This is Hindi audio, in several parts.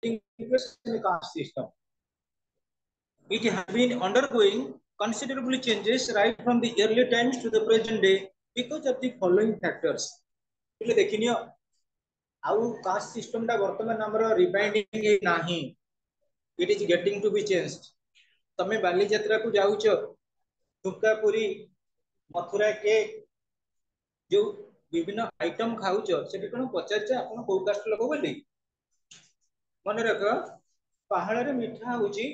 getting replaced in the caste system. It has been undergoing considerable changes right from the early times to the present day because of the following factors. पहले देखिनियो आउ कास्ट सिस्टम टा वर्तमान हमर रिबाइंडिंग हे नाही. It is getting to be changed. तमे बाली यात्रा को जाउछो ठुकापुरी मथुरा के जो विभिन्न आइटम खाउछो सेठी कोन पचारछ आपण को कास्ट लोक बोली मन रख पहाड़ रे मिठा होची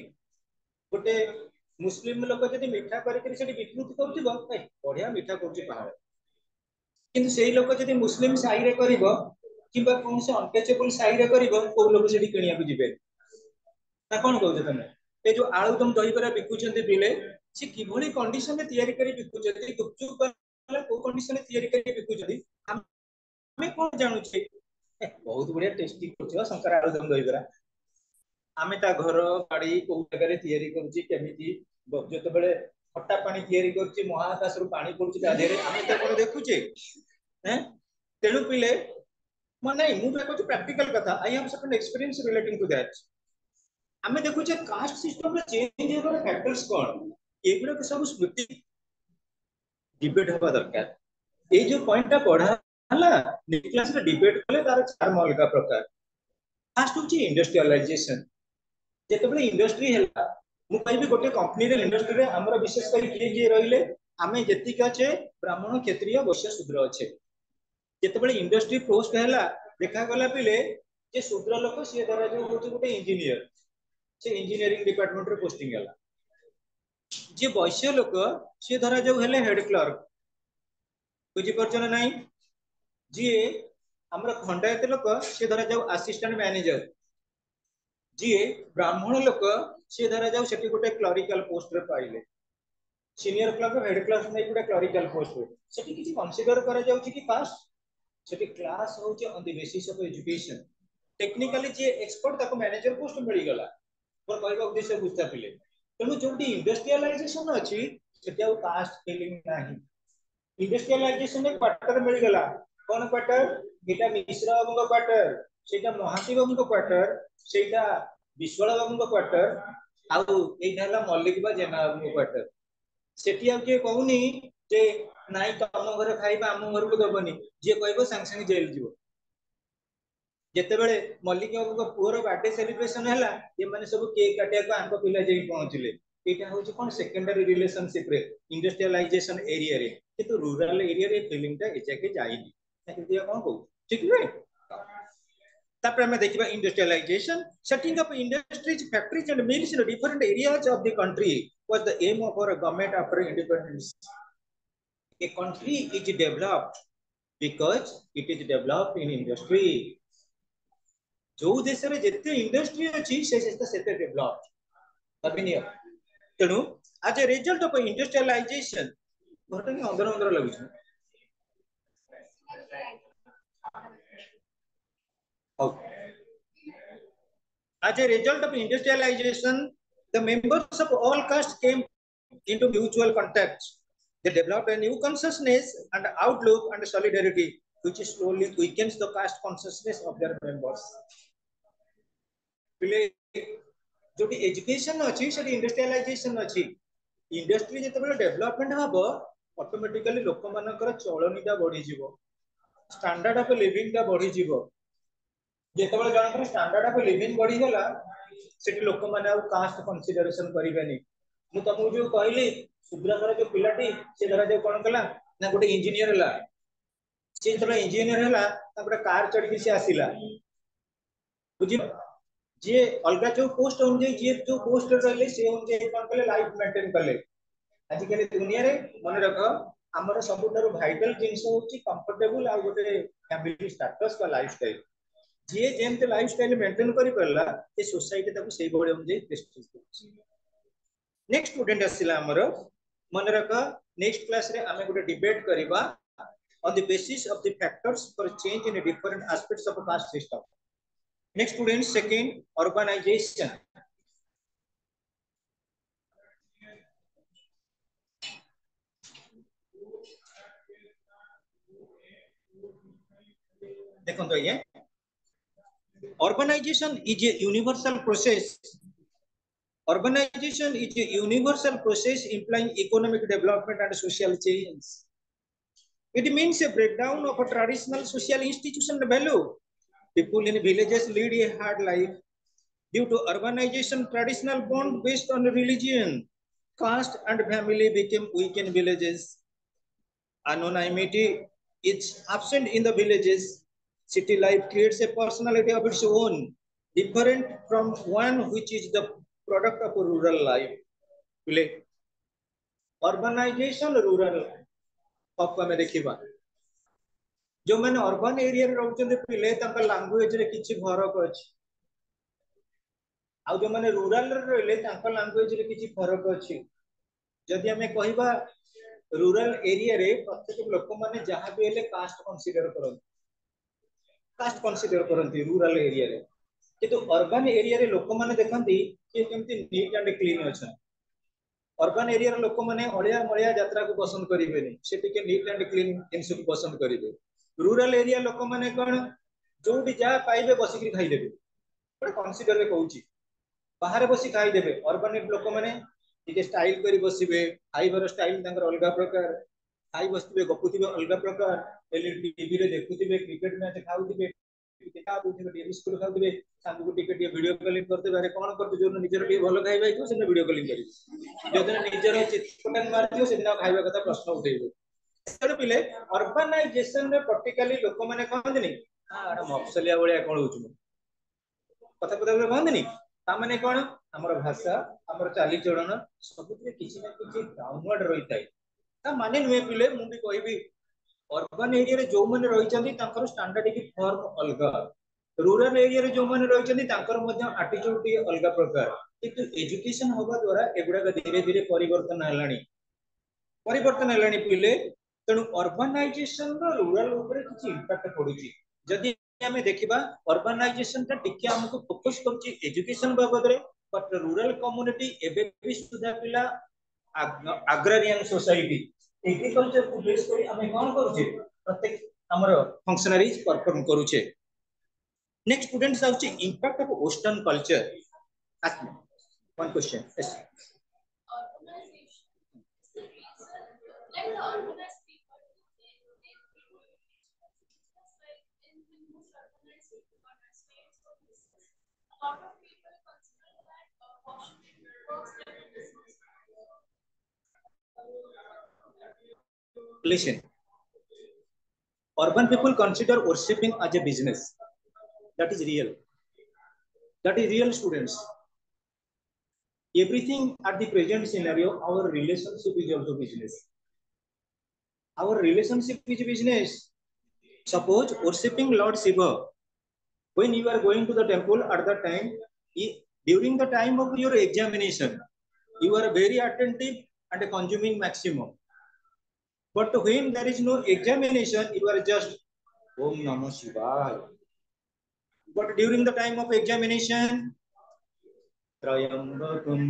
गोटे मुस्लिम लोक जदि मिठा करिकरी सेठी विकृत करथिबो ए बढ़िया मिठा करची पहाड़ किंतु सेही लोक जदि मुस्लिम साई रे करिवो किबा कोन से अनटचेबल साई रे करिवो को लोक सेठी किनिया को जिबे ना कोन कहउछ तमे ए जो आळु तुम दही बरा बिकुचंती बिले से किभली कंडीशन में तयारी करी बिकुचंती गुपचुप वाला को कंडीशन में तयारी करी बिकुचंती हमें कोन जानू छे बहुत बढ़िया टेस्टी करछो शंकर आळु तुम दही बरा आमे ता घर गाड़ी को जगह तयारी करूची केमिति जते बेले खट्टा पानी तयारी करूची महाकाश रु पानी पडुची ता देरे आमे तो कोन देखुचे हैं तेनु पिले माने मु बे कुछ प्रैक्टिकल कथा I have certain experience relating to that आमे देखुचे कास्ट सिस्टम रे चेंज हेबार फैक्टर्स कोन एगुडा के सब स्मृति डिबेट होबा दरकार ए जो पॉइंट ता पढा हला नेक्स्ट क्लास रे डिबेट कले तार चार अलग प्रकार फास्ट होची इंडस्ट्रियलाइजेशन जेतबे इंडस्ट्री हैला मु कहबी गोटे कंपनी रे इंडस्ट्री रे हमर विशेष करी किए रहिले आमे जतिक अच्छे ब्राह्मण क्षत्रिय वैश्य शूद्र अच्छे जेतबे इंडस्ट्री पोस्ट हैला देखा गला पिले जे शूद्र लोक से धरा जो होची गोटे इंजीनियर से इंजीनियरिंग डिपार्टमेंट रे पोस्टिंग हैला जे वैश्य लोक से धरा जो हेले हेड क्लर्क बुझी परछन नाही जे हमर खंडायत लोक से धरा जो असिस्टेंट मैनेजर जी ब्राह्मण लोक से धरा जाऊ सेठी गोटे क्लरिकल पोस्ट रे पाइले सीनियर क्लर्क हेड क्लर्क नै गोटे क्लरिकल पोस्ट रे सेठी किछि कंसीडर करा जाउछि कि पास सेठी क्लास होछि on the basis of education technically जे एक्सपर्ट ताको मैनेजर पोस्ट मिली गला पर कहबा उद्देश्य बुझता पिले तनु जोटी इंडस्ट्रियलाइजेशन अछि सेठी आ कास्ट फीलिंग नाही इंडस्ट्रियलाइजेशन में क्वार्टर मिल गला कोन क्वार्टर एटा मिश्र बाबूଙ୍କ क्वार्टर सेटा महासी बाबूଙ୍କ क्वार्टर सेटा विश्वाल बाबूଙ୍କ क्वार्टर आउ एटा हला मल्लिक बा जेना बाबूଙ୍କ क्वार्टर सेठी आ के कहूनी जे नाइ तम घर खाइबा हम घर को दबनी जे कहबो संग संग जेल जीवो जेते बेले मल्लिक बाबूଙ୍କ पुअर बर्थडे सेलिब्रेशन हला ये माने सब केक काटिया को आंको पिला जेई पहुंचले एटा होची कोन सेकेंडरी रिलेशनशिप रे इंडस्ट्रियलाइजेशन एरिया रे किंतु रूरल एरिया रे फीलिंग ता एचा के जाईनी ताकि दिया कोन को ठीक है तापर हमें देखिबा industrialization setting up industries factories and mills in different areas of the country was the aim of our government after independence a country is developed because it is developed in industry जो देश रे जते इंडस्ट्री अछि से सेते डेवलप्ड अबिनिय तेनु as a result of industrialisation घटनी अंदर अंदर लागु छै As a result of industrialization, the members of all castes came into mutual contact. They developed a new consciousness and outlook and solidarity, which slowly weakens the caste consciousness of their members. जो एजुकेशन अच्छी से इंडस्ट्रियलाइजेशन अच्छी इंडस्ट्री जिते डेवलपमेंट हम ऑटोमेटिकली लोक मानकर चलनीटा बढ़ी जीवो स्टैंडर्ड ऑफ लिविंग टा बढ़ी जीवो जेतेबेले जनकर स्टैंडर्ड ऑफ लिविंग बढ़ी गला सेठी लोक माने आ कास्ट कंसीडरेशन करिवेनी मु तमु जो कहली सुब्राकर जो पिलाटी से धरा जो कोन कला ना गोटे इंजीनियर हला से जब इंजीनियर हला ता गोटे कार चढ़ी से आसीला बुझी जे अलगा जो पोस्ट होंजे जे जो पोस्ट रहले से होंजे कोन कले लाइफ मेंटेन कले आज के दुनिया रे मन रख हमर सबुठार वाइटल जिंस होची कंफर्टेबल आ गोटे फैमिली स्टेटस का लाइफस्टाइल जे जेमते लाइफस्टाइल मेंटेन करि परला ए सोसाइटी ताको सेही बडे हम जे प्रेस्टीज करछि नेक्स्ट स्टूडेंट आसिला हमर मन रख नेक्स्ट क्लास रे हमें गोटे डिबेट करबा on the basis of the factors for change in different aspects of caste system next student second urbanization देखो तो ये Urbanization is a universal process. Urbanization is a universal process implying economic development and social change. It means a breakdown of a traditional social institution value. People in villages lead a hard life. Due to urbanization, traditional bond based on religion, caste, and family became weak in villages. Anonymity is absent in the villages. City life creates a personality of its own, different from one which is the product of a rural life. Urbanization, rural आपको हमें देखिबा जो मैंने अर्बन एरिया रे रहउछन पिले तांका लैंग्वेज रे किछि फरक अछि आ जो मैंने रूरल रे रहले तांका लैंग्वेज रे किछि फरक अछि जदि हमें कहिबा रूरल एरिया रे प्रत्येक लोक माने जहां भी हेले कास्ट कंसीडर करंती रूरल एरिया रे किंतु अर्बन एरिया रे लोक माने देखंती कि केमती नीट एंड क्लीन अछि अर्बन एरिया रे लोक माने अलिया मलिया यात्रा को पसंद करिवेनी से टिके नीट एंड क्लीन जिंस को पसंद करिवे रूरल एरिया लोक माने कोन जोडी जा पाइबे बसिक खाइ देबे बड़ा कंसीडर रे कहूची बाहर बसी खाइ देबे अर्बन लोक माने टिके स्टाइल करी बसिबे खाइबर स्टाइल तांकर अलगा प्रकार खाइ बसबे गपुतिबे अलगा प्रकार एलईडी टीवी रे देखुतिबे क्रिकेट मैच खाउतिबे टिका बुतिबे टीवी स्कूल खाउतिबे सांगु को टिके वीडियो कॉलिंग करते बारे कोन करते जो निजर टिके भलो खाइ भाई से वीडियो कॉलिंग करी जो दिन निजर चित्रपटन मारथियो से दिन खाइबा कथा प्रश्न उठेइबे सेड पिले अर्बनाइजेशन रे पर्टिकुलरली लोक माने कहंदिनी आ मफसलिया बळिया कोन होउछु कथा कथा कहंदिनी ता माने कोन हमर भाषा हमर चाली चलन सबुते किछि ना किछि डाउनवर्ड रही थाई ता माने नुए पिले मु भी कहबी अर्बन एरिया रे जो माने रही चंदी तांकर स्टैंडर्ड की फॉर्म अलगा रूरल एरिया रे जो माने रही चंदी तांकर मध्य एटीट्यूड टी अलगा प्रकार किंतु एजुकेशन होबा द्वारा एगुडा धीरे धीरे परिवर्तन हेलानी पिले तेणु अर्बनाइजेशन रो रूरल ऊपर किछि इंपैक्ट पडुची जदि हमें देखिबा अर्बनाइजेशन ता टिके हमको फोकस करछि एजुकेशन बाबद रे बट रूरल कम्युनिटी एबे भी सुधा पिला अग्रारियन सोसाइटी एग्रीकल्चर को बेस करी हमें कोन करूचे प्रत्येक हमर फंक्शनरीज परफॉर्म करूचे नेक्स्ट स्टूडेंट्स आउची impact of western culture ask me one question yes Listen, urban people consider worshipping as a business. That is real. That is real, students. Everything at the present scenario, our relationship is also business. Our relationship is business. Suppose worshipping Lord Shiva. When you are going to the temple at that time, during the time of your examination, you are very attentive and consuming maximum. But when there is no examination, you are just Om Namah Shivaya. But during the time of examination, Trayambakam,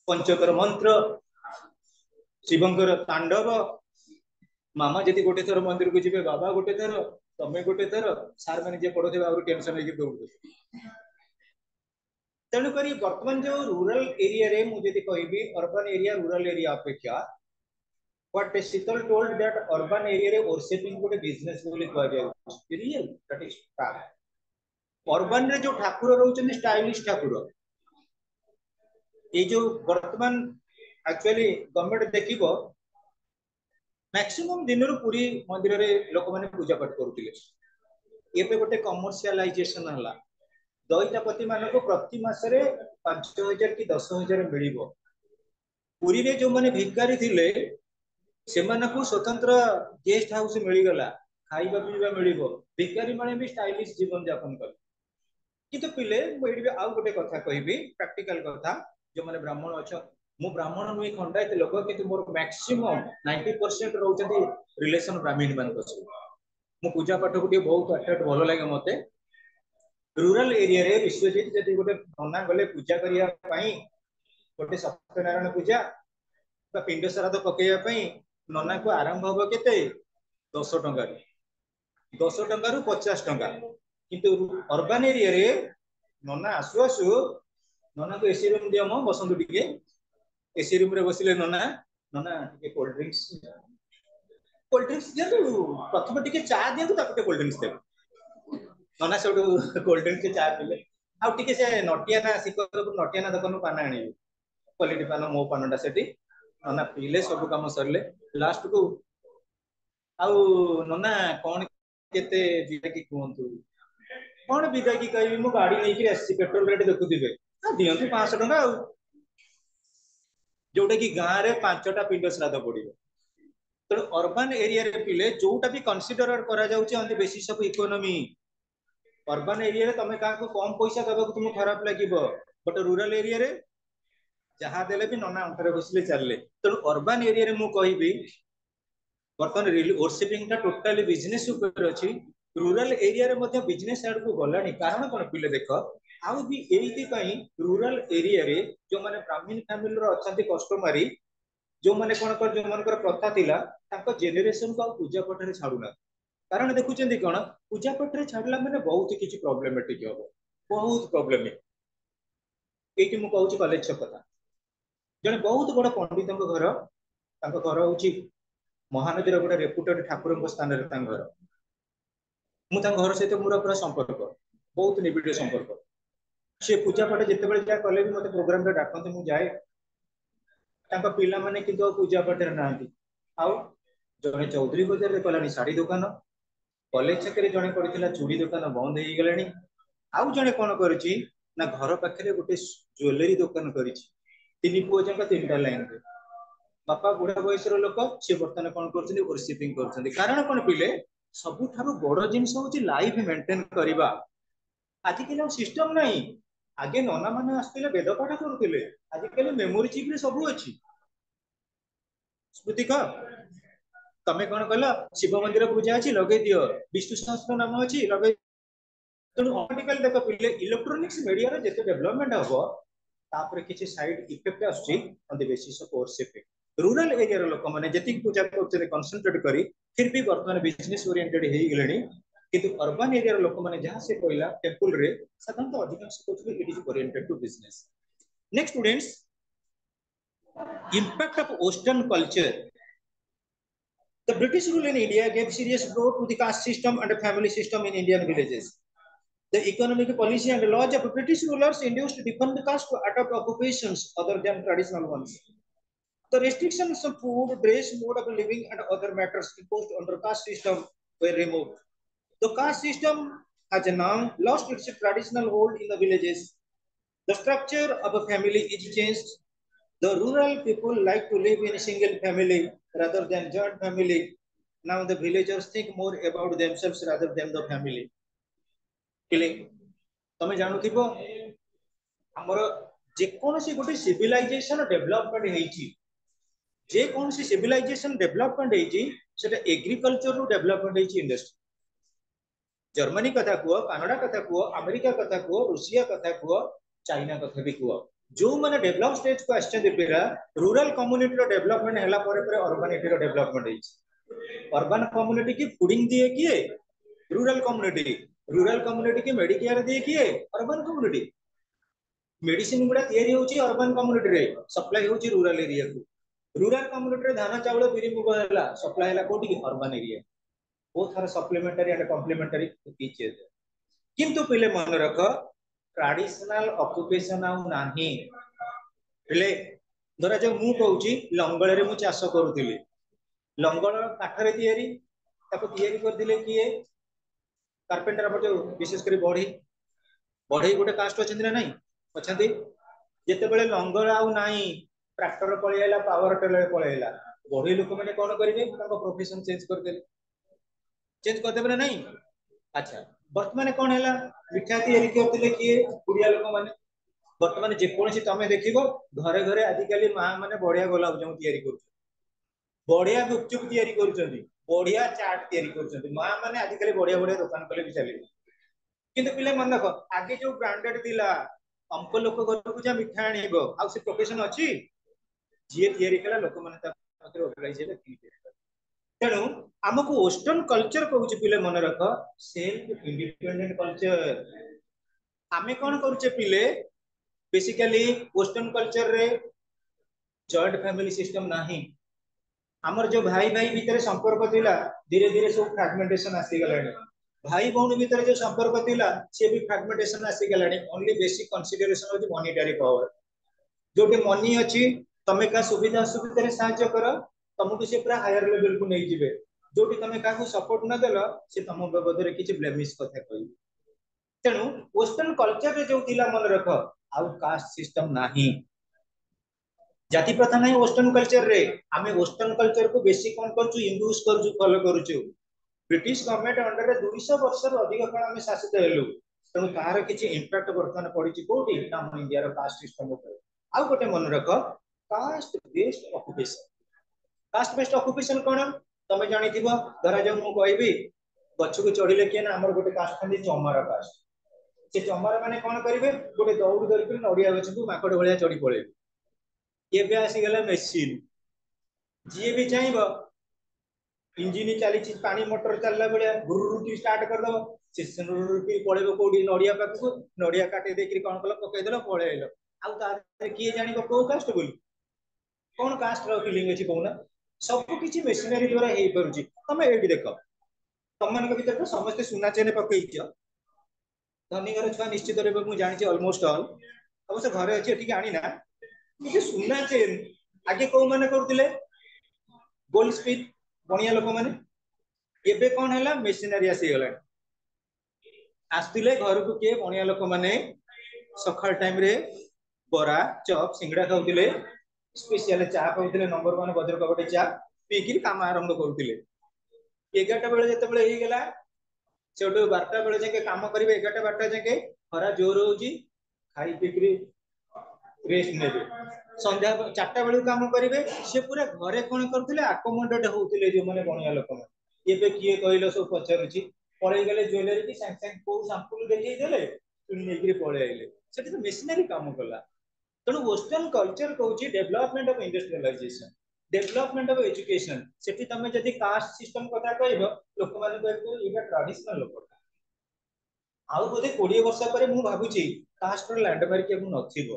Panchakara mantra, Shivankara Tandava, मामा जति गोटे थर मंदिर को जिबे बाबा गोटे थर तमे गोटे थर सार माने जे पढोथे बाबू टेंशन होई के दौड़ तेणु करी वर्तमान जो रूरल एरिया रे मु जति कहबी अर्बन एरिया रूरल एरिया अपेक्षा what Sital told that urban area रे worshipping गोटे बिजनेस बोली कहै जाय real that is fact urban रे जो ठाकुर रहउछन स्टाइलिश ठाकुर ए जो वर्तमान एक्चुअली गवर्नमेंट देखिबो मैक्सिमम दिन रो पूरी मंदिर रे लोक माने पूजा पाठ करूतिले एबे गोटे कमर्शियलाइजेशन हला दैतापति मानको प्रति मास रे 5000 की 10000 मिलिबो पूरी रे जो माने भिखारी थिले सेमानकु स्वतंत्र गेस्ट हाउस मिली गला खाइबा पीबा मिलिबो भिखारी माने भी स्टाइलिश जीवन यापन कर किंतु पिले मोइडी आउ गोटे कथा कहबी प्रैक्टिकल कथा जो माने ब्राह्मण अछ मु ब्राह्मण नुई खंडायत लोक किंतु मोर मैक्सिमम 90% रहउछथि रिलेशन ब्राह्मण मान को मु पूजा पाठ को बहुत अट्रैक्ट भलो लागे मते रूरल एरिया रे विश्वजित जदि गोटे नना गले पूजा करिया पई गोटे सत्यनारायण पूजा बा पिंड श्राद्ध पकेया पई नना को आरंभ हो केते 10 टंका 10 टंका रु 50 टंका किंतु अर्बन एरिया रे नना आसु आसु नना को एसी रूम दियो म बसंतु टिके एसी रूम रे बसिले नना नना टिके कोल्ड ड्रिंक्स दियो प्रथम टिके चा दियो तापटे कोल्ड ड्रिंक्स दे नना सब कोल्ड ड्रिंक्स के चा पिले आ टिके से नटियाना सिकर नटियाना दुकान पाना आनी क्वालिटी पान मो पानटा सेठी नना पीले सब काम सरले लास्ट को आउ नना कौन केते विदा की कहंतु कौन विदा की कहबी मो गाड़ी लेके आसी पेट्रोल रेट देखुथिबे दियंतु 500 टका आ जोटा कि गाँ रे 5टा पिंड श्राद्ध पड़ो तेणु अर्बन एरिया रे पिले जोटा भी कनसिडर करा जाउचे on the basis of economy urban area रे तमे काको कम पैसा दबा तुम खराब लागिबो बट रूरल एरिया रे जहाँ देले भी नना अंतरे बसले चलले तेणु अर्बन एरिया रे मु कहबी बर्तमान वर्शिपिंग टा टोटली बिजनेस ऊपर अछि रूरल एरिया रे मध्ये बिजनेस आड़ को गलानी कारण कोन पिले देखो आउ भी एइति पई रूरल एरिया रे जो माने ब्राह्मण फैमिली रो अछंती कस्टमरी जो माने कोन कर जो मानकर प्रथा थिला ताको जेनरेशन को पूजा पठरे छाडुना कारण देखुचंदी कोन पूजा पठरे छाडला माने बहुत किछि प्रॉब्लमेटिक हो बहुत प्रॉब्लम एइति मु कहूची कॉलेज कथा जने बहुत बड़ पंडित घर ताको घर होची महानदीर गोटे रेपुटेड ठाकुर स्थान रे घर मु घर सहित मोर पूरा संपर्क बहुत निबिड़ संपर्क से पूजा पाठ जिते बड़े जा कले भी मते प्रोग्राम रे डाकते मु जाए तांका पिला माने किंतु पूजा पाठ रे नांती आउ जने चौधरी बाजार रे कलानी साड़ी दुकान कॉलेज छकरे जने करथिला चूड़ी दुकान बंद हेई गलानी आउ जने कोन करछि ना घर पाखरे गोटे ज्वेलरी दुकान करिछि तीन पुओ जका तीनटा लाइन रे बापा बुढ़ा बयस लोक सी बर्तमान कौन कर वर्शिपिंग कर कारण कौन पिले सबुठारु बड़ जिनस होची लाइफ मेंटेन करबा आजिकल सिस्टम नहीं आगे नना माने आस्तिले वेद पाठ करुले आजिकल मेमोरी चिप रे सब अछि स्मृति का तमे कौन कहला शिव मंदिर पूजा अछि लगे दियो विष्णु सहस्त्र नाम अछि लगे तेणु ऑटोमेटिकली देख पिले इलेक्ट्रोनिक्स मीडिया रे जते डेवलपमेंट हबो तापर किछि साइड इफेक्ट आछि on the basis of worshipping rural area रो लोक माने जति पूजा करते कंसंट्रेट करी फिर भी वर्तमान बिजनेस ओरिएंटेड हेई गेलेनी किंतु अर्बन एरिया रो लोक माने जहां से कहला टेंपल रे साधारणतः अधिकांश कहथि it is oriented to business next students impact of western culture the british rule in india gave serious blow to the caste system and family system in indian villages the economic policy and laws of british rulers induced different castes to adopt occupations other than traditional ones. The restrictions of food, dress, mode of living, and other matters imposed under caste system were removed. The caste system has now lost its traditional hold in the villages. The structure of a family is changed. The rural people like to live in a single family rather than joint family. Now the villagers think more about themselves rather than the family. तमे जानू थिबो हमर जे कोनोसी गोटे सिविलाइजेशन डेवलपमेंट हेची जे कौन सी सिविलाइजेशन डेवलपमेंट हेची सेटा एग्रीकल्चर रो डेवलपमेंट हेची इंडस्ट्री जर्मनी कथा कुओ कनाडा कथा कुओ अमेरिका कथा कुओ रूसिया कथा कुओ चाइना कथा भी कुओ जो माने डेवलप स्टेज को आछन पिरा रूरल कम्युनिटी रो डेवलपमेंट हला परे अर्बनिटी रो डेवलपमेंट हेची अर्बन कम्युनिटी की फूडिंग दिए किए रूरल कम्युनिटी की मेडिकेयर दिए किए अर्बन कम्युनिटी मेडिसिन गुडा तयारी होची अर्बन कम्युनिटी रे सप्लाई होची रूरल एरिया को रूरल कम्युनिटी रे धान चावल बिरी मुग हला सप्लाई हला कोठी की urban area both are supplementary and complementary each other किंतु पहिले मन रख ट्रेडिशनल ऑक्युपेशन आउ नाही पहिले धरा जो मु कहूची लंगळ रे मु चाष करूथिली लंगळ काठरे तयारी ताको तयारी कर दिले किए कारपेंटर पर जो विशेष करी बढ़ई गोटे कास्ट अछंती ना नहीं अछंती जेते बेले लंगळ आउ नाही ट्रैक्टर पळेला पावर टेलर पळेला बढ़ई लोक माने कोन करिवे ताको प्रोफेशन चेंज कर देबे ना नहीं अच्छा वर्तमान कोन हैला मिठा तयारी करथिले किए गुडिया लोक माने वर्तमान जे कोनसी तमे देखिबो घरे घरे आजिकली मां माने बढ़िया गुलाब जामुन तयारी करू बढ़िया गुपचुप तयारी करूचंदी बढ़िया चाट तयारी करूचंदी मां माने आजिकली बढ़िया बढ़िया दुकान कले भी चली किंतु पिले मन देखो आगे जो ब्रांडेड दिला अंक लोक घर को जा मिठा आनिबो आ से प्रोफेशन अछि जे तयारी कला लोक माने ता पाखरे ऑर्गेनाइज हेले तेणु आमको वेस्टर्न कल्चर कहूँ पिले मन रख सेल्फ इंडिपेंडेंट कल्चर। आमे कौन करुचे पिले बेसिकली वेस्टर्न कल्चर रे जॉइंट फैमिली सिस्टम नाही। आमर जो भाई भाई भितर संपर्क थिला धीरे धीरे सब फ्रैगमेंटेशन आसी गलानी। भाई भौणी भितर जो संपर्क थिला से भी फ्रैगमेंटेशन आसी गलानी। ओनली बेसिक कंसीडरेशन होची मॉनिटरी पावर। जोटे मनी अछि तमे का सुविधा असुविधा रे सहायता कर तुमको से पूरा हायर लेवल को नहीं जिवे। जोटी तमे का को सपोर्ट न देलो से तुम बाबद रे किछि ब्लेमिश कथा कहि। तेणु वेस्टर्न कल्चर रे जो थिला मन रख आउ कास्ट सिस्टम नाही। जाति प्रथा नहीं वेस्टर्न कल्चर रे। आमे वेस्टर्न कल्चर को बेसी कोन करछु यूज करछु फॉलो करछु। ब्रिटिश गवर्नमेंट अंडर रे 200 वर्ष रो अधिक काल आमे शासित हेलु। तेणु तार किछि इंपैक्ट वर्तमान पडिछि कोठी हम इंडिया रो कास्ट सिस्टम ऊपर। आउ गोटे मन रख caste based occupation. Caste based occupation कोन तमे जानि थिबो। धरा जो मु कहबी गछ को चढ़िले किए ना हमर गोटे कास्ट खाली चमार कास्ट। से चमार माने कोन करिवे गोटे दौड़ धरिक नडिया गछ को माकड़ भलिया चढ़ी पळे। एबे आसी गला मेसिन जी भी चाहिबो इंजिन चली पानी मोटर चलला बेले गुरुरुटी स्टार्ट कर दबो से गुरुरुटी पळेबो कोडी नडिया पाखु नडिया काटे देकरी कोन कल पकई देलो पळे आइलो। आउ तारे किए जानिबो को कास्ट बोली कोन कास्ट रो फीलिंग अछि कोना। सब किछि मशीनरी द्वारा हेई परुछि। तमे एठी देखो तम मन के भीतर तो समस्त सुना चेन पकईछ। धनी घर छुआ निश्चित रे मु जानि ऑलमोस्ट ऑल अवश्य घरे अछि एठी आनी ना ये सुना चेन आगे को माने करथिले गोल्ड स्मिथ बनिया लोक माने। एबे कोन हैला मशीनरी आसी गला। आस्तिले घर को के बनिया लोक माने सकाळ टाइम रे बरा चॉप सिंगड़ा खाउथिले स्पेशल चा खाउथिले नंबर 1 बजर कबटे चा पीकिर काम आरंभ करुथिले। 11टा बेले जते बेले हे गेला सेटो 12टा बेले जाके काम करिवे 11टा 12टा जाके खरा जोर होउची खाई पीकिर रेस्ट नेबे। संध्या 4टा बेले काम करिवे से पूरा घरे कोन करथिले अकोमोडेट होउथिले जो माने बनिया लोक माने। एबे किए कहिलो सब पचारुची पळै गेले ज्वेलरी की सांग सांग को सैंपल देखै देले तुनी नेगिरि पळै आइले सेठी तो मशीनरी काम कला। तेणु वेस्टर्न कल्चर कहूँ development of industrialisation development of education. सेठी तमे जदि कास्ट सिस्टम कथा कहबो लोक माने कहबो एटा ट्रेडिशनल लोक। आउ बोधे 20 वर्ष पर मु भाबुची कास्ट रो लैंडमार्क केबु नथिबो।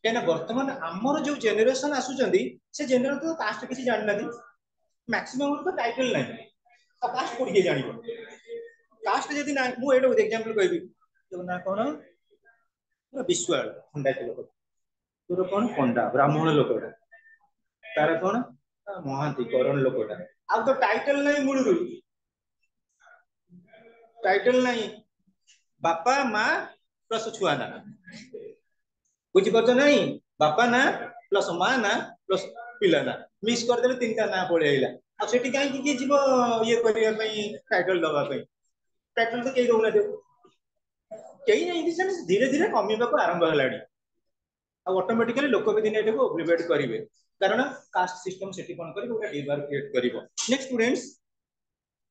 केना वर्तमान हमर जो जेनरेशन आसुचंदी से जेनरेशन तो कास्ट किसी जानि नाथि। मैक्सिमम तो टाइटल नाही तो कास्ट कोड के जानिबो। कास्ट जदि ना मु एटा एग्जांपल कहबी तो ना कोन विश्वाल खंडायत लोक तोर कोन पंडा ब्राह्मण लोकटा तार कोन महांती करण लोकटा आ तो टाइटल नाही मूलरु टाइटल नाही बापा मां प्लस छुआ ना बुझी परछ नाही बापा ना प्लस मां ना प्लस पिला ना मिक्स कर देले तीनटा ना पळे आइला। आ सेठी काई कि जीवो ये करिया पई टाइटल दबा पई टाइटल तो केई दउना दे केई नाही दिसन धीरे धीरे कमीबा को आरंभ हलाडी। ऑटोमेटिकली लोक भी दिन एटाको ओब्लिवेट करिवे कारण कास्ट सिस्टम सेठी कोन करी गोटे डिबार क्रिएट करिवो। Next students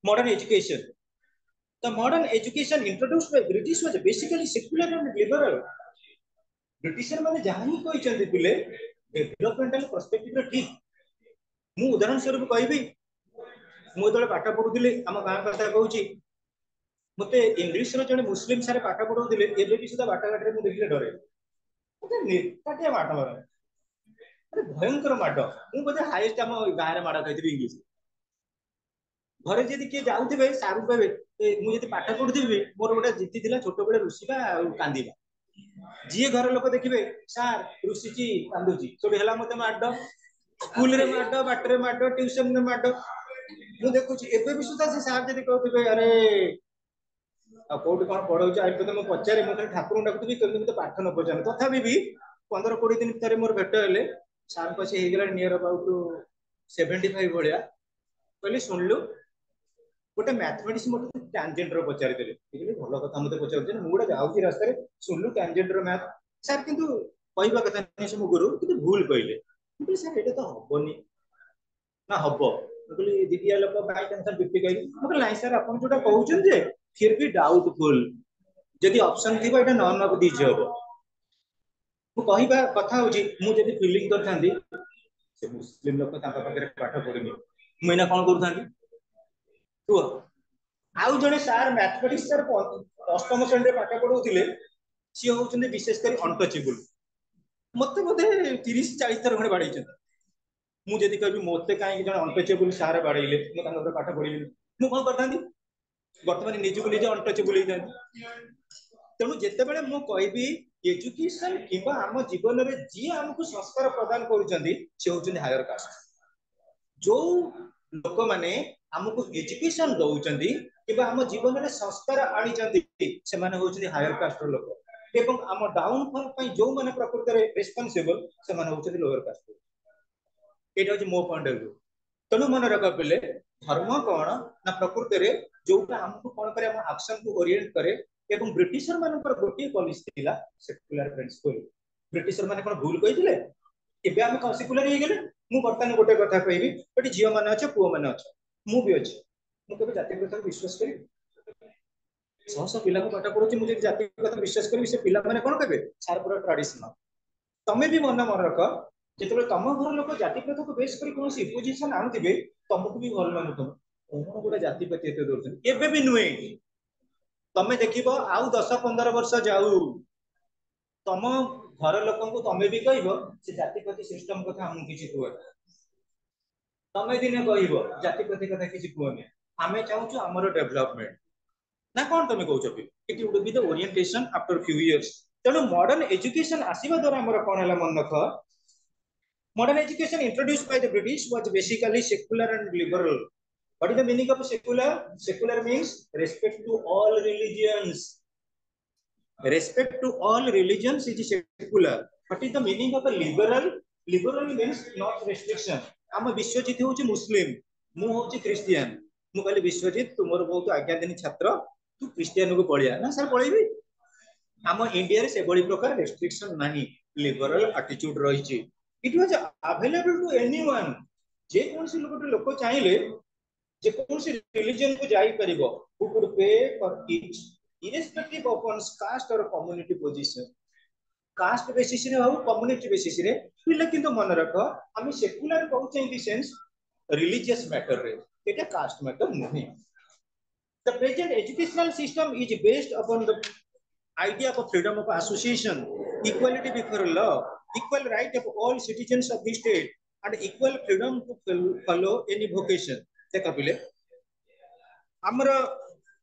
modern education. The modern education introduced by British was basically secular and liberal. Britisher माने जहां ही कोइ चंदी पिले डेवलपमेंटल पर्सपेक्टिव रे ठीक। मु उदाहरण स्वरूप कहबी मु तळे पाठ पढुथिले हम गां कथा कहूची मते इंग्लिश रो जने मुस्लिम सारे पाठ पढुथिले एबे भी सुदा बाटा घाटरे मु देखले डरे मते नेटाटे माड मार अरे भयंकर माड मु बोधे हाईएस्ट हम गां रे माड खाइथिबी इंग्लिश। घरे जदि के जाउथिबे सारू कहबे मु जदि पाठ पढुथिबी मोर गोटे जीति थिला छोट बेले रुसिबा आ कांदीबा जी घर लोक देखिबे सार रुसिची कांदुची सोडी हला मते माड स्कूल रे माड बाटरे माड ट्यूशन रे माड मु देखुची एबे भी सुदा से सार जदि कहथिबे अरे आ कोठी कोन पढौछ आइ तो मु पचारे मु ठाकुर डाकुथिबी केमि मते पाठ न पचारे तथापि भी 15-20 दिन भितर मोर भेट हेले सार पछे हे गेला नियर अबाउट 75 भलिया कहली सुनलु गोटे मैथमेटिक्स मते टैंजेंट रो पचारि देले कहली भलो कथा मते पचार मु गोटे जाउची रास्ता रे सुनलु टैंजेंट रो मैथ सर किंतु कहबा कथा नै से मु गुरु किंतु भूल कहले कहली सर एटा तो हबोनी ना हबो कहली दीदिया लोक बाय टेंशन 50 कहली कहली नाही सर अपन जोटा कहउछन जे फिर भी डाउटफुल जदि ऑप्शन थिबो एटा नन ऑफ दिस हबो। मु कहबा कथा होची मु जदि फीलिंग करथांदी से मुस्लिम लोक ताका पाखरे पाठ पढिनी मुझे कौन करूँ कुह आउ जड़े सार मैथमेटिक्स सर अष्टम श्रेणी पाठ पढ़ाऊे सी हूँ विशेषकर अनटचेबल मत बोधे 30-40 थर खंडे बाड़े मुझे कह मत कहीं जन अनटचेबल सार बाड़े मुझे पाठ पढ़ी मुझे कौन करता बर्तमान निजक निजे अनटचेबल होता तेणु जिते बड़े मुझे कहबी एजुकेशन कि आम जीवन में जी आमको संस्कार प्रदान कर हायर कास्ट जो लोक मैंने आमको एजुकेशन दौरान कि आम जीवन में संस्कार आनी हायर कास्ट लोक एवं आम डाउनफॉल जो मैंने प्रकृत में रेस्पॉन्सिबल से लोअर कास्ट ये हूँ मो पॉइंट ऑफ व्यू तेणु मन रख पे धर्म कौन ना प्रकृत में जोटा आमको कौन करे एक्शन को ओरिएंट करे एवं ब्रिटिशर मान गोटे पॉलिसी थिला सेक्युलर प्रिंसिपल ब्रिटिशर माने कौन भूल कही एबे आम कौन सेक्युलर हो गले मु बर्तमान गोटे कथा कहबी गोटे झील मैंने अच्छे पुओ मैंने अच्छे मु भी अच्छे मुझे जाति प्रथा विश्वास करी शह शह पिला पाठ पढ़ुची मुझे जाति प्रथा विश्वास करी से पिला माने कौन कहे सार पूरा ट्रेडिशनल तमें भी मन मन रख जो तुम घर लोक जाति प्रथा को बेस कर कौन इपोजिशन आणुवे तुमको भी भल लगुव कौन गोटे जाति प्रति एत दौर एबे भी नुहे तमें देख आउ 10-15 वर्ष जाऊ तुम घर लोक तमें भी कह जाति प्रति सिस्टम कथा आम कि कह तमें दिने कह जाति प्रति कथा किसी कहनी आम चाहूँ आमर डेभलपमेंट ना कौन तुम कौच it would be the orientation after few years तेणु मॉडर्न एजुकेशन आसीबा द्वारा हमर कौन है मन रख modern education introduced by the British was basically secular and liberal what is the meaning of secular means respect to all religions respect to all religions is secular what is the meaning of a liberal means not restriction आम विश्वजित हूँ मुस्लिम मु हूँ क्रिश्चियन मु कहली विश्वजित तुमर बहुत आज्ञाधीन छात्र तू क्रिश्चियन को पढ़िया ना सर पढ़ेबी आम इंडिया से बड़ी प्रकार रेस्ट्रिक्शन नहीं लिबरल एटीट्यूड रही it was available to anyone जे कौन सी लोक चाहिए जे कौन सी रिलीजन को जाई परिबो हु कुड पे for each irrespective of one's caste or community position caste basis रे हो community basis रे पिले किंतु मन रख हम सेक्युलर कहउचे in the sense religious matter रे एटा कास्ट मैटर नहीं the present educational system is based upon the idea of freedom of association equality before law equal right of all citizens of the state and equal freedom to follow any vocation देखा पिले हमरा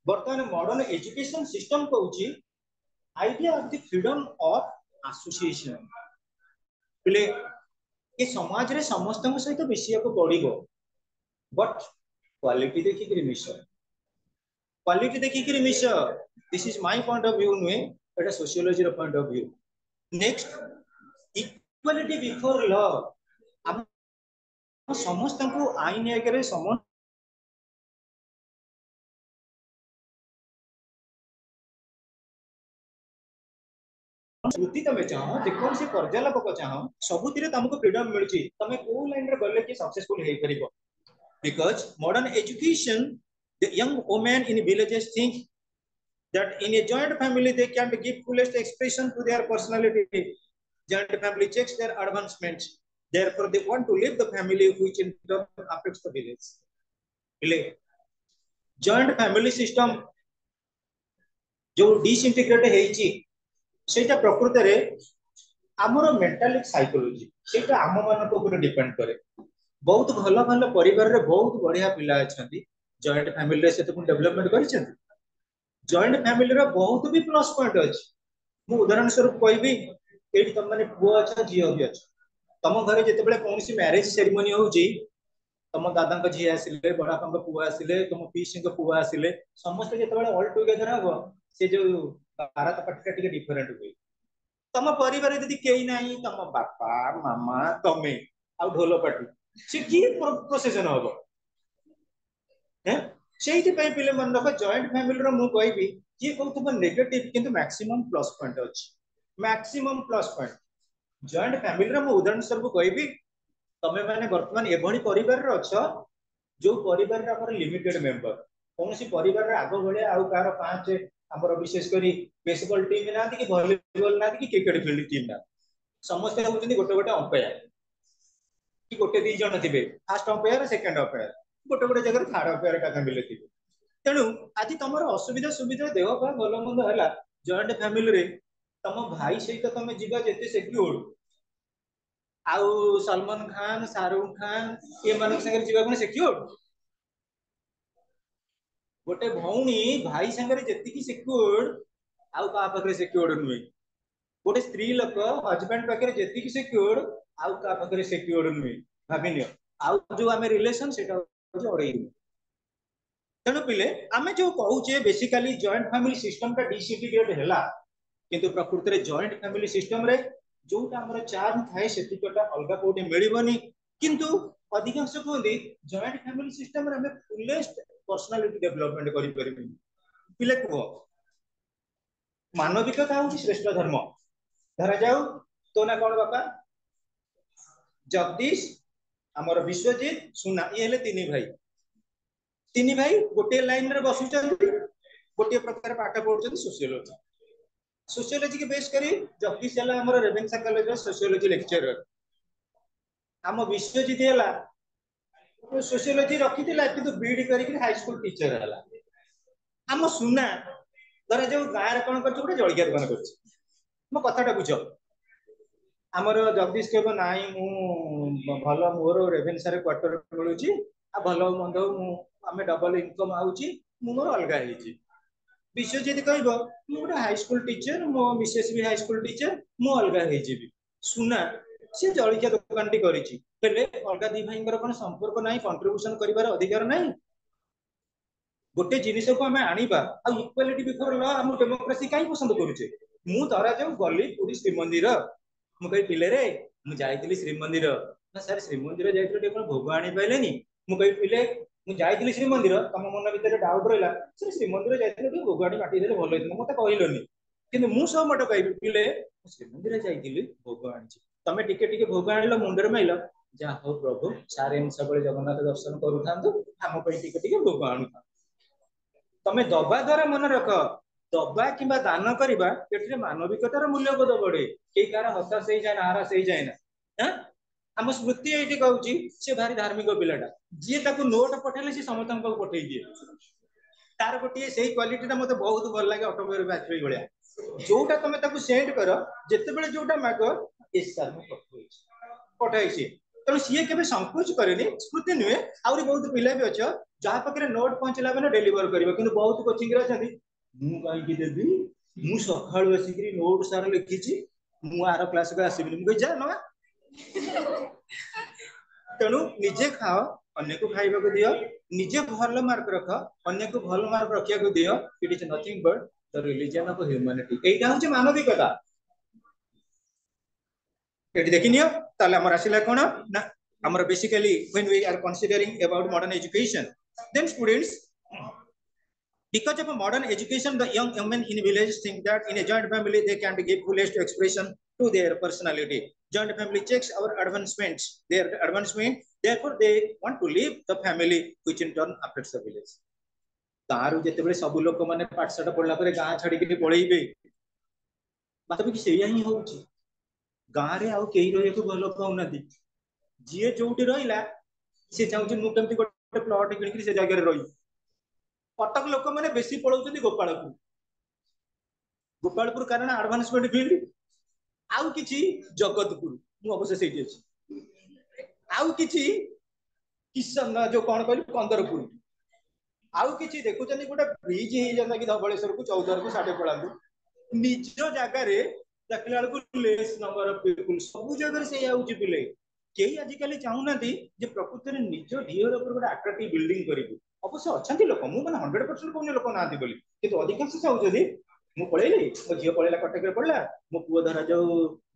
बर्तमान मॉडर्न एजुकेशन सिस्टम कहूँ idea of the freedom of association बोले ये समाज रे समस्त सहित मिसिया को पड़ो बट क्वालिटी देखिक मिस क्वालिटी देखिक मिस this is my point of view नुहे एटा सोशियोलॉजी रो point of view next equality before law हम समस्त को आईन आगे समस्त वृत्ति तमें चाह जेकोसी पर्याय लाभ चाह सबुति तुमको फ्रीडम मिलती तुम को लाइन रे गले कि सक्सेसफुल हे परिबो because modern education the young women in villages think that in a joint family they can give fullest expression to their personality joint family checks their advancements therefore they want to leave the family which in turn affects the village ile joint family system जो डिसइंटीग्रेट हेची सेटा प्रकृत रे हमरो मेंटल साइकोलॉजी सेटा आम मानक ऊपर डिपेंड करे बहुत भलो भलो परिवार रे बहुत बढ़िया पिला अछंती जॉइंट फैमिली रे सेते डेवलपमेंट करिसेंती जॉइंट फैमिली रे बहुत भी प्लस पॉइंट अछि मु उदाहरण स्वरूप कहबी एठी तुम माने पुओ अच्छा जियो भी अच्छा तुम घरे जते बेले कोनसी मैरिज सेरेमनी होउची तुम दादा का झी आसिले बड़ापा का पुआ आसिले तुम पीसी का पुआ आसिले समस्त जते बेले ऑल टुगेदर हबो से जो भारत पार्टी टिके डिफरेंट हुए तुम परिवार यदि कई नहीं तुम बापा मामा तमे आ ढोल पार्टी से की प्रोसेसन हम से पे मन रख जॉइंट फैमिली रो मु कहबी किए कहू नेगेटिव किंतु मैक्सिमम प्लस पॉइंट अछि maximum plus point joint family रो मु उदाहरण स्वरूप कहबी तमे माने वर्तमान एभली परिवार रे अछ जो परिवार रे हमर लिमिटेड मेंबर कोनसी परिवार रे आगो भले आउ कार पांच हमर विशेष करी बेसबॉल टीम ना कि वॉलीबॉल ना कि क्रिकेट फील्ड टीम ना समस्त होउछनी गोटे गोटे अंपायर कि गोटे दी जण थिबे फर्स्ट अंपायर सेकंड अंपायर गोटे गोटे जगह थर्ड अफेयर का फैमिली थी तेणु आज तुम असुविधा सुविधा देह पा भल मंद है जॉइंट फैमिली रे तुम भाई सहित तुम जीवा जेते सिक्योर आउ सलमान खान शाहरुख खान ये मान संगे जीवा कोन सिक्योर गोटे भौणी भाई संगे जेतिकी सिक्योर आउ का पाखरे सिक्योर नुहे गोटे स्त्री लोक हजबैंड पाखे जेतिकी सिक्योर आउ का पाखरे सिक्योर नुहे भाविनियो आउ जो आमे रिलेशन सेटा अड़े तेणु पिले आमे जो कहूचे बेसिकली जॉइंट फैमिली सिस्टम का डिसइंटीग्रेट हैला किंतु प्रकृति रे जॉइंट फैमिली सिस्टम रे जोटा हमर चार्म थाए सेतिकटा अलगा कोटे मिलिबनी किंतु अधिकांश कहंदी जॉइंट फैमिली सिस्टम रे हमें फुलेस्ट पर्सनालिटी डेवलपमेंट करि परिबनी पिले को मानविकता होची श्रेष्ठ धर्म धरा जाऊ तो ना कोन बापा जगदीश हमर विश्वजीत सुना ये हेले तीन भाई गोटे लाइन रे बसुचंती गोटे प्रकार पाठ पढुचंती सोशियोलॉजी सोशियोलॉजी के बेस करी जगदीश हला हमर रेवेन्सा कॉलेज रे सोशियोलॉजी लेक्चरर हम विश्वजीत हला सोशियोलॉजी रखिथिला किंतु बीडी करी के हाई स्कूल टीचर हला हम सुना धरा जो गाय रे कोन करछ गोटे जळगिया दुकान करछ मो कथाटा बुझ हमर जगदीश केबो नाही मु भलो मोर रेवेन्सा रे क्वार्टर मिलुची आ भलो मंद मु आमे डबल इनकम आउची मु मोर अलगा हेची विश्वजीत कहबो मु गोटे हाई स्कूल टीचर मो मिसेस भी हाई स्कूल टीचर मु अलगा हेजीबी सुना से जळगिया दुकान टी करिची हेले अलगा दी भाईंगर कोन संपर्क नाही कंट्रीब्यूशन करिवार अधिकार नाही गोटे जिनिस को हमें आनिबा आ इक्वालिटी बिफोर लॉ हम डेमोक्रेसी काई पसंद करूचे मु धरा जाऊ गली पुरी श्री मंदिर मु कहि पिले रे मु जाईतिली श्री मंदिर ना सर श्री मंदिर जाईतिली टे कोन भोग आनी पाइलेनी मु कहि पिले मु जाईतिली श्री मंदिर तम मन भीतर डाउट रहला सर श्री मंदिर जाईतिली टे भोग आनी माटी देले भलो हेतु मते कहिलोनी किंतु मु सब मट कहि पिले श्री मंदिर जाईतिली भोग आनी तमे टिके टिके भोग आनिलो मुंडर माइलो जा हो प्रभु सारे इन सबले जगन्नाथ दर्शन करूथांतु हम पई टिके टिके भोग आनुथा तमे दबा द्वारा मन रख दबा किंबा दान करबा एठरे मानविकतार मूल्यबोध बढ़े के कार हताश हे जाय नाराज हे जाय ना हां हम स्मृति एठी कहूची से भारी धार्मिक पिलाटा जे ताको नोट पठेले से समतन को पठेई दिए तार गोटी सेही क्वालिटीटा मते बहुत भल लागे ऑटोमोबाइल बैटरी भलिया जोटा तमे ताको सेंड करो जते बेले जोटा मागो एस सर मु पठाइसी तेणु सी के संकोच करेनि स्मृति नुहे आउरी बहुत पिला भी अच्छो जहाँ पाखे नोट पहुंचला मैंने डेलीवर कर बहुत कोचिंग मु कहीं देवी मु सका आसिक नोट सार लिखी मु आर क्लास को आसबिनी मुझे जा ना तेणु निजे खाओ अन्य को खाइबा को दियो निजे भल मार्क रख अन्य को भल मार्क रखिया को दियो it is nothing but the religion of humanity एटा होचे मानविकता एटी देखिनियो ताले हमर आसिला कोन ना हमर basically when we are considering about modern education then students because of a modern education the young men in village think that in a joint family they can give fullest expression to their personality joint family checks our advancements their advancement therefore they want to leave the family which in turn affects the village तारु जते बेले सब लोक माने पाठशाला पढला परे गां छाडी के पळेइबे मतलब कि सेया ही होउची गां रे आउ केही रहे को भलो पाउनादी जे जोटी रहिला से चाहूची मु केमती प्लॉट किन से जगह रही कटक लोक मैंने बेसी पड़ाऊँ गोपालपुर गोपालपुर कारण एडवांसमेंट फील्ड आउ किछि जगतपुर मु अवश्य सेठी अछि आउ किछि किशन जो कोन कहली कंदरपुर आउ किछि देखुचनी गोटे ब्रिज हे जंदा कि धबळेश्वर को चौधर को साडे पळांदु निज जगह रे देखला को लेस नंबर ऑफ पीपल सब जगह से आउची पिले केही आजिकली चाहूना जे प्रकृति निज ढीर गोटे आट्राक्टिव बिल्डिंग करू अवश्य अच्छा लोक मुझे 100% कहूँ लोक ना बोली कि अधिकांश चाहूँ मु पढ़ेली मो झील पढ़ेला कटक पढ़ला मो पुओ धरा जो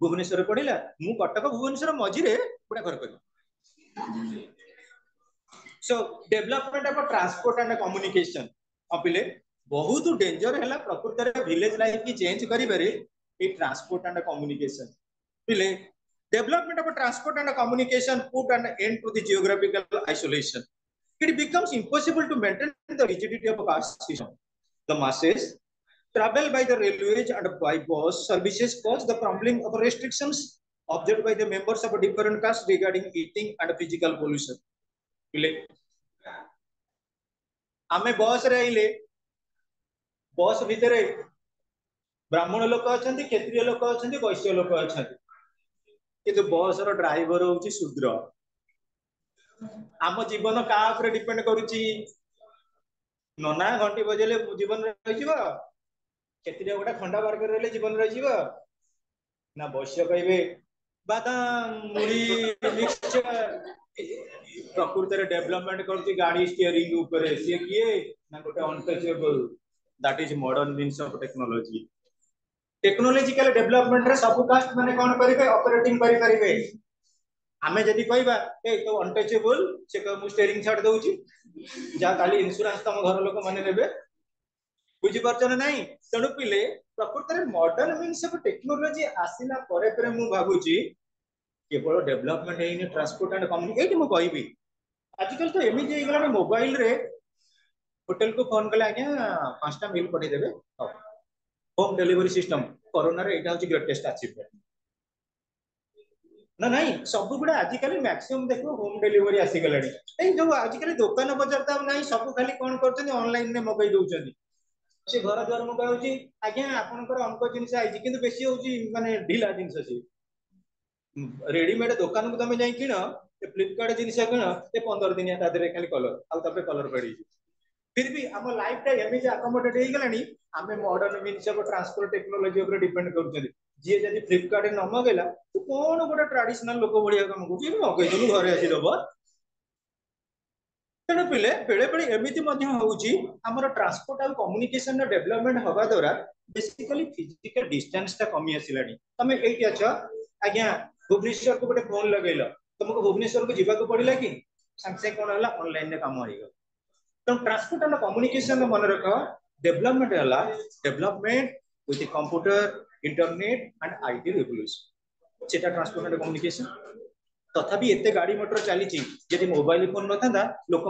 भुवनेश्वर पढ़ेला मु कटक भुवनेश्वर मझीरे गोटे घर कर so development of transport and communication अपिले बहुत डेंजर है प्रकृति विलेज लाइफ की चेंज करें ट्रांसपोर्ट एंड कम्युनिकेशन पिले development of transport and communication put an end to the geographical isolation. It becomes impossible to maintain the rigidity of a caste system. The masses travel by the railways and by bus services cause the crumbling of restrictions observed by the members of a different caste regarding eating and physical pollution. आमे बस रे आइले बस भितर ब्राह्मण लोक अच्छा क्षत्रिय लोक अच्छा वैश्य लोक अच्छा कि बस ड्राइवर हूँ शूद्र आम जीवन क्या डिपेंड करुच्ची नना घंटी बजेले जीवन रही क्षत्रिय गोटे खंडा बार कर जीवन रही ना वैश्य कहे बादाम मुड़ी मिक्सचर प्रकृत डेवलपमेंट कर गाड़ी स्टीयरिंग ऊपर सी किए ना गोटे untouchable that is modern means of technology technological development रे सब कास्ट माने कोन करिवे ऑपरेटिंग करि परिवे आमे जदि कहबा ए तो अनटचेबल से को मु स्टीयरिंग छाड़ दउची जा खाली इंश्योरेंस तम घर लोक माने नेबे बुझी परछ ना नहीं तणु पिले प्रकृत रे मॉडर्न मीन्स ऑफ टेक्नोलॉजी आसिला परे परे मु भाबुची केवल डेवलपमेंट हेनी ट्रांसपोर्ट एंड कम्युनिकेशन एटी मु कहबी आजकल तो एमि जे गला मोबाइल रे होटल को फोन कले आज्ञा पांचटा मील पठे देबे होम डिलीवरी सिस्टम कोरोना रे एटा होची ग्रेटेस्ट अचीवमेंट ना नहीं सब गुडा आजिकल मैक्सिमम देखो होम डिलीवरी आसी गलानी ए जो आजिकल दुकान बाजार त नहीं सब खाली कोन करछन ऑनलाइन ने मगई दउछन से घर द्वार मु कहउची आज्ञा आपनकर अंक जिंस आइची किंतु बेसी होची माने ढिला जिंस अछि रेडीमेड दुकान को तमे जाई किन ए फ्लिपकार्ट जिंस किन ए 15 दिन ता देरे खाली कलर आ तबे कलर पड़ी फिर भी हम लाइफ टा एमि अकोमोडेट हो गलानी आमे modern means of transport technology ऊपर डिपेंड करछन जी जदी फ्लिपकार्ट न मगेला तो कोन गोटे ट्रेडिशनल लोक बढ़िया काम को मगई दलु घरे आसी दब तेणु पिले बेले बेले एमती आमर ट्रांसपोर्ट और कम्युनिकेशन डेवलपमेंट हवा द्वारा बेसिकली फिजिकल डिस्टेंस टा कमी आसिला तुम ये अच्छ आज्ञा भुवनेश्वर को गोटे फोन लगेल तुमको भुवनेश्वर को जीवा पड़ा कि सांगे कौन है ऑनलाइन काम हो तो ट्रांसपोर्ट एंड कम्युनिकेशन मन रख डेवलपमेंट है development with computer internet and IT revolution सेटा ट्रांसपोर्ट एंड कम्युनिकेशन तथापि एते गाड़ी मोटर चली जदि मोबाइल फोन न था लोक